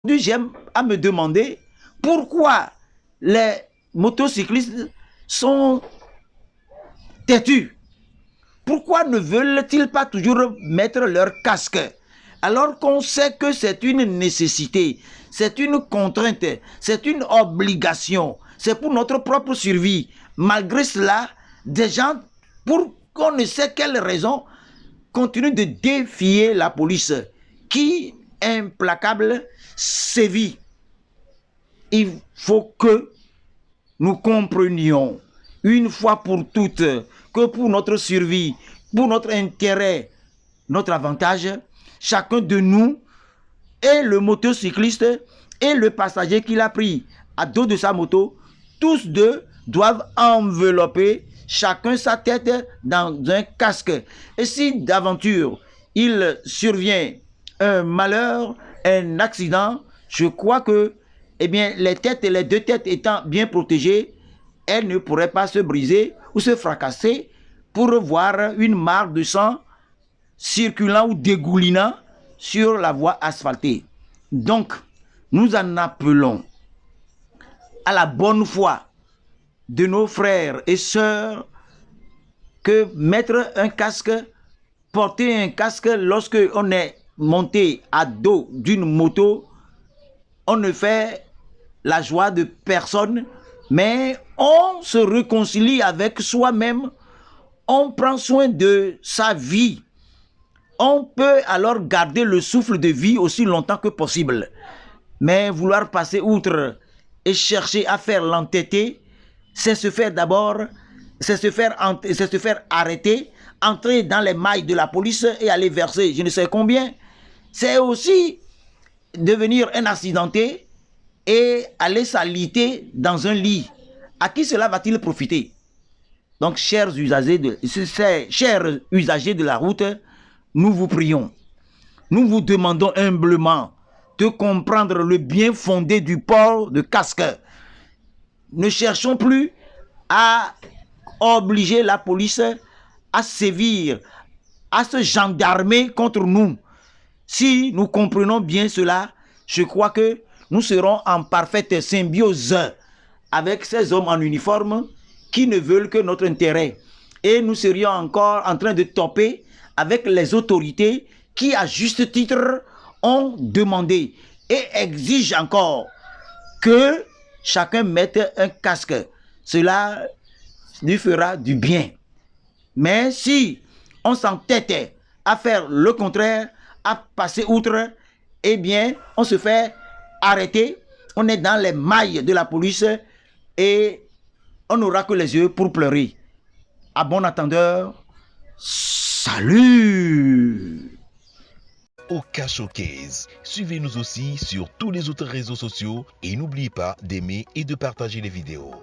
J'aime à me demander pourquoi les motocyclistes sont têtus. Pourquoi ne veulent-ils pas toujours mettre leur casque alors qu'on sait que c'est une nécessité, c'est une contrainte, c'est une obligation, c'est pour notre propre survie. Malgré cela, des gens, pour qu'on ne sait quelle raison, continuent de défier la police qui, implacable, sévit. Il faut que nous comprenions une fois pour toutes que pour notre survie, pour notre intérêt, notre avantage, chacun de nous, et le motocycliste et le passager qu'il a pris à dos de sa moto, tous deux doivent envelopper chacun sa tête dans un casque. Et si d'aventure il survient un malheur, un accident, je crois que les deux têtes étant bien protégées, elles ne pourraient pas se briser ou se fracasser pour voir une mare de sang circulant ou dégoulinant sur la voie asphaltée. Donc, nous en appelons à la bonne foi de nos frères et sœurs que mettre un casque, porter un casque lorsque on est monté à dos d'une moto, on ne fait la joie de personne, mais on se réconcilie avec soi-même, on prend soin de sa vie. On peut alors garder le souffle de vie aussi longtemps que possible. Mais vouloir passer outre et chercher à faire l'entêté, c'est se faire d'abord, c'est se faire arrêter, entrer dans les mailles de la police et aller verser je ne sais combien. C'est aussi devenir un accidenté et aller s'aliter dans un lit. À qui cela va-t-il profiter? Donc, chers usagers de la route, nous vous prions, nous vous demandons humblement de comprendre le bien fondé du port de casque. Ne cherchons plus à obliger la police à sévir, à se gendarmer contre nous. Si nous comprenons bien cela, je crois que nous serons en parfaite symbiose avec ces hommes en uniforme qui ne veulent que notre intérêt. Et nous serions encore en train de toper avec les autorités qui, à juste titre, ont demandé et exigent encore que chacun mette un casque. Cela lui fera du bien. Mais si on s'entête à faire le contraire, à passer outre, on se fait arrêter, on est dans les mailles de la police et on n'aura que les yeux pour pleurer. À bon entendeur, salut! Oka Showcase. Suivez-nous aussi sur tous les autres réseaux sociaux et n'oubliez pas d'aimer et de partager les vidéos.